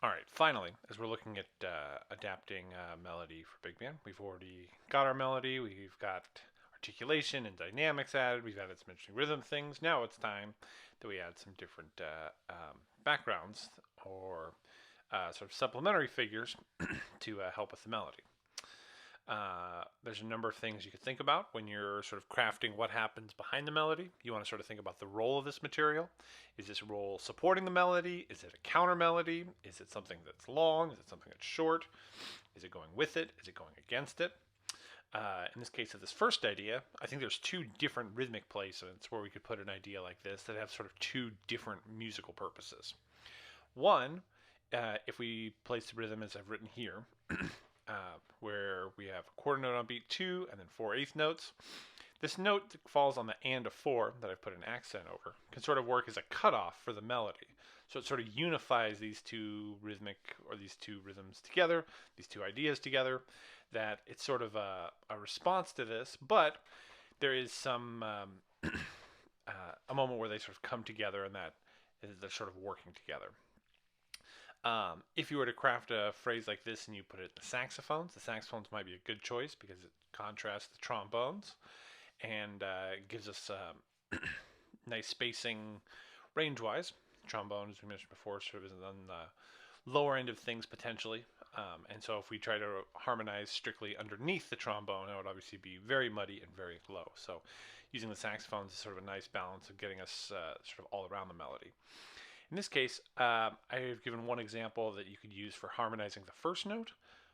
All right, finally, as we're looking at adapting melody for big band, we've already got our melody, we've got articulation and dynamics added, we've added some interesting rhythm things. Now it's time that we add some different backgrounds or sort of supplementary figures to help with the melody. There's a number of things you could think about when you're sort of crafting what happens behind the melody. You want to sort of think about the role of this material. Is this role supporting the melody? Is it a counter melody? Is it something that's long? Is it something that's short? Is it going with it? Is it going against it? In this case of this first idea, I think there's two different rhythmic placements where we could put an idea like this that have sort of two different musical purposes. One, if we place the rhythm as I've written here, where we have a quarter note on beat 2 and then 4/8 notes. This note that falls on the and of 4 that I've put an accent over can sort of work as a cutoff for the melody. So it sort of unifies these two rhythmic or these two rhythms together, these two ideas together, that it's sort of a response to this, but there is some a moment where they sort of come together and that they're sort of working together. If you were to craft a phrase like this and you put it in the saxophones might be a good choice because it contrasts the trombones and gives us nice spacing range-wise. Trombone, as we mentioned before, sort of is on the lower end of things potentially. And so if we try to harmonize strictly underneath the trombone, it would obviously be very muddy and very low. So using the saxophones is sort of a nice balance of getting us sort of all around the melody. In this case, I've given one example that you could use for harmonizing the first note,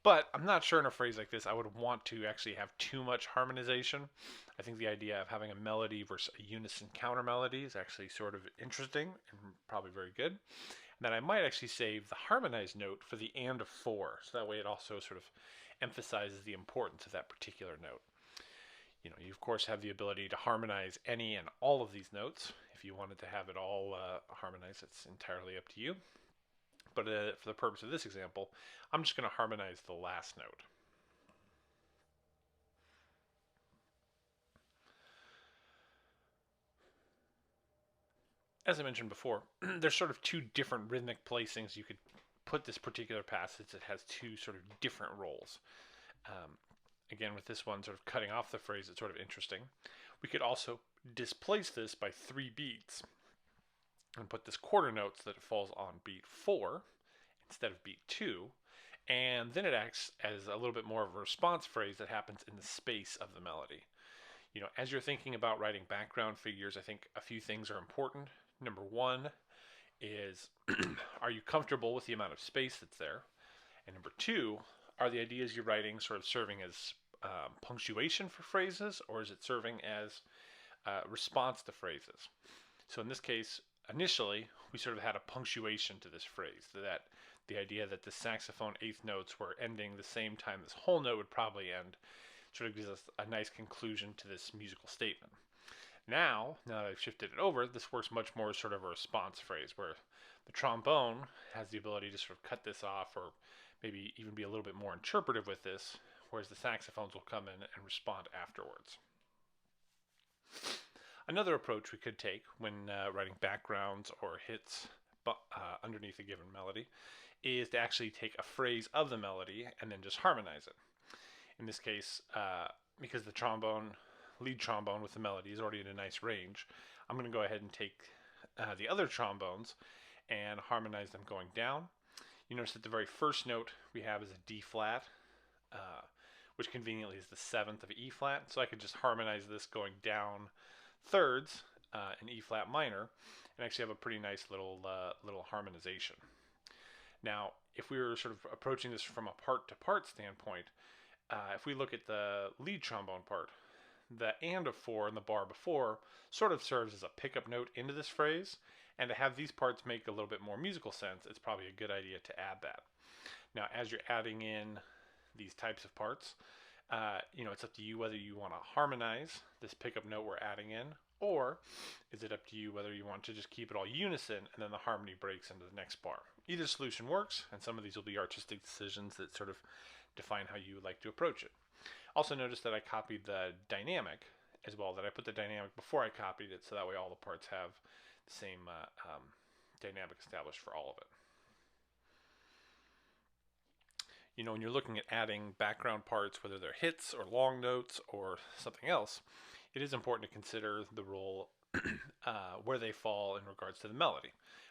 but I'm not sure in a phrase like this I would want to actually have too much harmonization. I think the idea of having a melody versus a unison counter melody is actually sort of interesting and probably very good. And then I might actually save the harmonized note for the and of 4, so that way it also sort of emphasizes the importance of that particular note. You of course have the ability to harmonize any and all of these notes. If you wanted to have it all harmonized, it's entirely up to you. But for the purpose of this example, I'm just going to harmonize the last note. As I mentioned before, there's sort of two different rhythmic placings you could put this particular passage that has two sort of different roles. Again, with this one sort of cutting off the phrase, it's sort of interesting. We could also displace this by 3 beats and put this quarter note so that it falls on beat 4 instead of beat 2. And then it acts as a little bit more of a response phrase that happens in the space of the melody. As you're thinking about writing background figures, I think a few things are important. Number one is, are you comfortable with the amount of space that's there? And number two, are the ideas you're writing sort of serving as punctuation for phrases, or is it serving as response to phrases? So in this case, initially, we sort of had a punctuation to this phrase, that the idea that the saxophone eighth notes were ending the same time this whole note would probably end sort of gives us a nice conclusion to this musical statement. Now that I've shifted it over, this works much more as sort of a response phrase where the trombone has the ability to sort of cut this off or maybe even be a little bit more interpretive with this, whereas the saxophones will come in and respond afterwards. Another approach we could take when writing backgrounds or hits underneath a given melody is to actually take a phrase of the melody and then just harmonize it. In this case, because the lead trombone with the melody is already in a nice range, I'm going to go ahead and take the other trombones and harmonize them going down. You notice that the very first note we have is a D flat, which conveniently is the 7th of E flat. So I could just harmonize this going down thirds in E flat minor and actually have a pretty nice little harmonization. Now, if we were sort of approaching this from a part to part standpoint, if we look at the lead trombone part, the and of 4 in the bar before sort of serves as a pickup note into this phrase, and to have these parts make a little bit more musical sense, it's probably a good idea to add that. Now, as you're adding in these types of parts, it's up to you whether you want to harmonize this pickup note we're adding in, or is it up to you whether you want to just keep it all unison and then the harmony breaks into the next bar. Either solution works, and some of these will be artistic decisions that sort of define how you would like to approach it. Also notice that I copied the dynamic as well, that I put the dynamic before I copied it, so that way all the parts have the same dynamic established for all of it. When you're looking at adding background parts, whether they're hits or long notes or something else, it is important to consider the role where they fall in regards to the melody.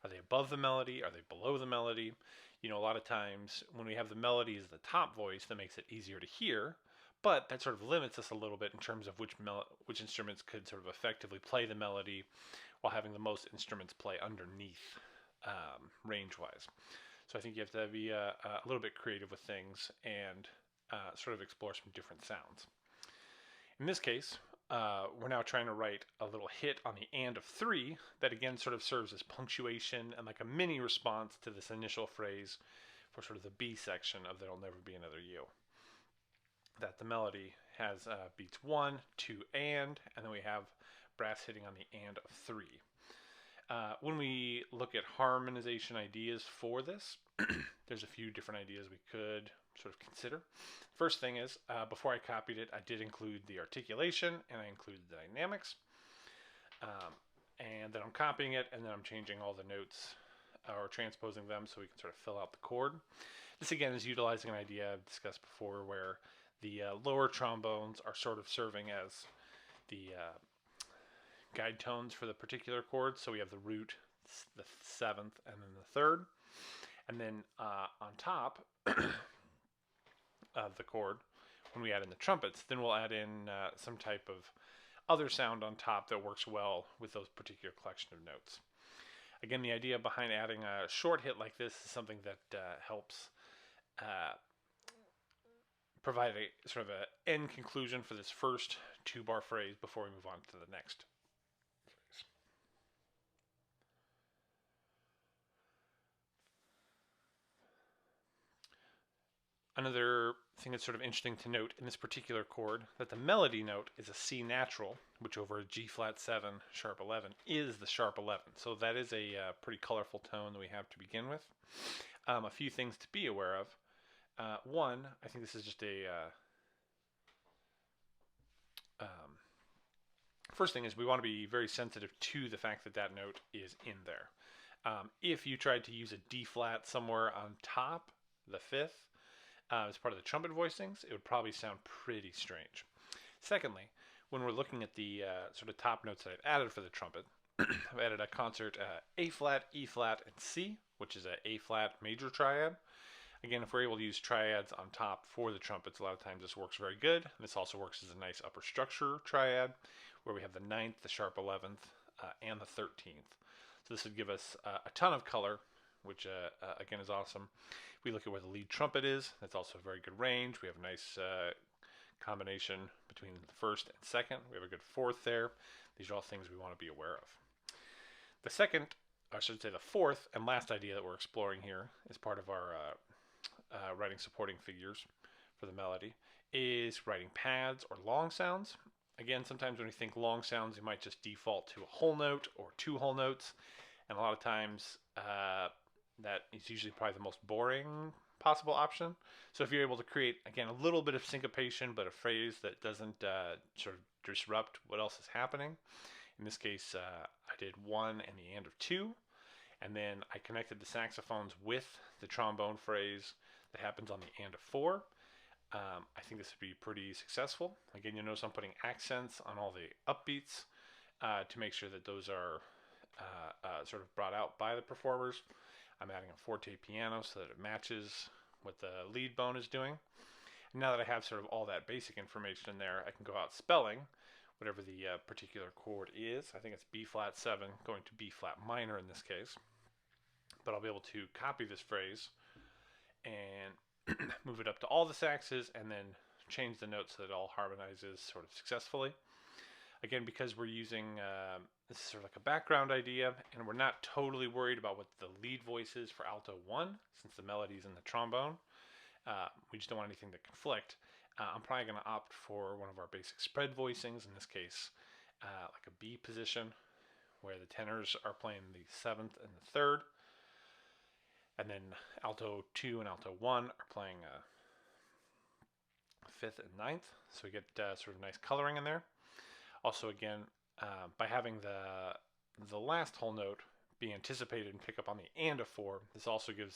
Are they above the melody? Are they below the melody? A lot of times when we have the melody as the top voice, that makes it easier to hear, but that sort of limits us a little bit in terms of which instruments could sort of effectively play the melody while having the most instruments play underneath range-wise. So I think you have to be a little bit creative with things and sort of explore some different sounds. In this case, we're now trying to write a little hit on the and of 3 that again sort of serves as punctuation and like a mini response to this initial phrase for sort of the B section of There'll Never Be Another You. That the melody has beats 1, 2, and then we have brass hitting on the and of 3. When we look at harmonization ideas for this, there's a few different ideas we could sort of consider. First thing is, before I copied it, I did include the articulation and I included the dynamics. And then I'm copying it and then I'm changing all the notes or transposing them so we can sort of fill out the chord. This again is utilizing an idea I've discussed before where the lower trombones are sort of serving as the guide tones for the particular chord. So we have the root, the 7th, and then the 3rd. And then on top of the chord, when we add in the trumpets, then we'll add in some type of other sound on top that works well with those particular collection of notes. Again, the idea behind adding a short hit like this is something that helps provide a sort of an end conclusion for this first 2-bar phrase before we move on to the next phrase. Another thing that's sort of interesting to note in this particular chord, that the melody note is a C natural, which over a G flat 7, sharp 11, is the sharp 11. So that is a pretty colorful tone that we have to begin with. A few things to be aware of. One, I think this is just a... first thing is we want to be very sensitive to the fact that that note is in there. If you tried to use a D flat somewhere on top, the 5th, as part of the trumpet voicings, it would probably sound pretty strange. Secondly, when we're looking at the sort of top notes that I've added for the trumpet, I've added a concert A flat, E flat, and C, which is a A flat major triad. Again, if we're able to use triads on top for the trumpets, a lot of times this works very good. And this also works as a nice upper structure triad, where we have the 9th, the sharp 11th, and the 13th. So this would give us a ton of color, which again is awesome. If we look at where the lead trumpet is, that's also a very good range. We have a nice combination between the 1st and 2nd. We have a good 4th there. These are all things we want to be aware of. The second, I should say the 4th and last idea that we're exploring here as part of our writing supporting figures for the melody is writing pads or long sounds. Again, sometimes when we think long sounds, you might just default to a whole note or 2 whole notes. And a lot of times that is usually probably the most boring possible option. So if you're able to create, again, a little bit of syncopation, but a phrase that doesn't sort of disrupt what else is happening. In this case, I did 1 and the and of 2. And then I connected the saxophones with the trombone phrase that happens on the and of 4. I think this would be pretty successful. Again, you'll notice I'm putting accents on all the upbeats to make sure that those are sort of brought out by the performers. I'm adding a forte piano so that it matches what the lead bone is doing. And now that I have sort of all that basic information in there, I can go out spelling whatever the particular chord is. I think it's B flat 7 going to B flat minor in this case. But I'll be able to copy this phrase and move it up to all the saxes and then change the notes so that it all harmonizes sort of successfully. Again, because we're using this is sort of like a background idea, and we're not totally worried about what the lead voice is for alto 1, since the melody's in the trombone. We just don't want anything to conflict. I'm probably going to opt for one of our basic spread voicings, in this case, like a B position, where the tenors are playing the 7th and the 3rd, and then alto 2 and alto 1 are playing 5th and 9th, so we get sort of nice coloring in there. Also, again, by having the last whole note be anticipated and pick up on the and of 4, this also gives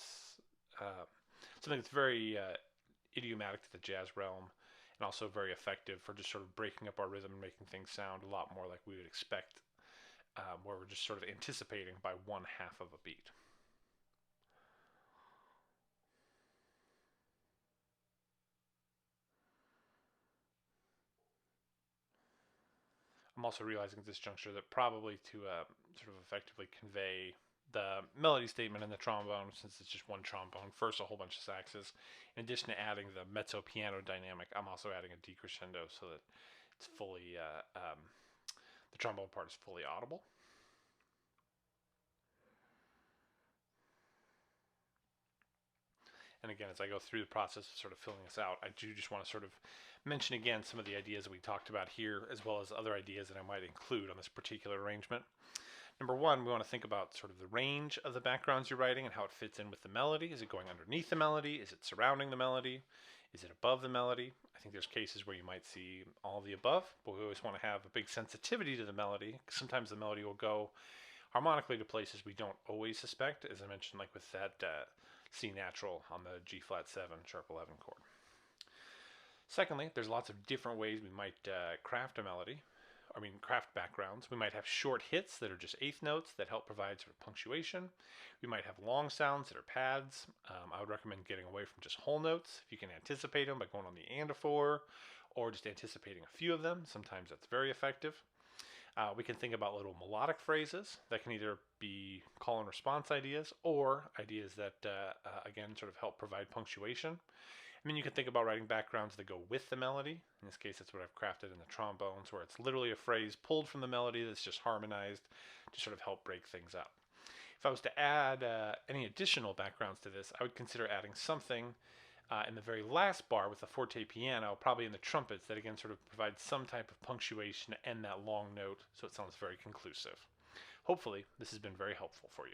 something that's very idiomatic to the jazz realm, and also very effective for just sort of breaking up our rhythm and making things sound a lot more like we would expect, where we're just sort of anticipating by one half of a beat. I'm also realizing at this juncture that probably to sort of effectively convey the melody statement in the trombone, since it's just one trombone, first a whole bunch of saxes. In addition to adding the mezzo piano dynamic, I'm also adding a decrescendo so that it's fully, the trombone part is fully audible. And again, as I go through the process of sort of filling this out, I do just want to sort of mention again some of the ideas that we talked about here, as well as other ideas that I might include on this particular arrangement. Number one, we want to think about sort of the range of the backgrounds you're writing and how it fits in with the melody. Is it going underneath the melody? Is it surrounding the melody? Is it above the melody? I think there's cases where you might see all of the above, but we always want to have a big sensitivity to the melody. Sometimes the melody will go harmonically to places we don't always suspect, as I mentioned, like with that C natural on the G flat 7 sharp 11 chord. Secondly, there's lots of different ways we might craft a melody. Craft backgrounds. We might have short hits that are just eighth notes that help provide sort of punctuation. We might have long sounds that are pads. I would recommend getting away from just whole notes if you can anticipate them by going on the and a four, or just anticipating a few of them. Sometimes that's very effective. We can think about little melodic phrases that can either be call and response ideas or ideas that, again, sort of help provide punctuation. I mean, you can think about writing backgrounds that go with the melody. In this case, that's what I've crafted in the trombones, where it's literally a phrase pulled from the melody that's just harmonized to sort of help break things up. If I was to add any additional backgrounds to this, I would consider adding something in the very last bar with the forte piano, probably in the trumpets, that again sort of provides some type of punctuation to end that long note so it sounds very conclusive. Hopefully, this has been very helpful for you.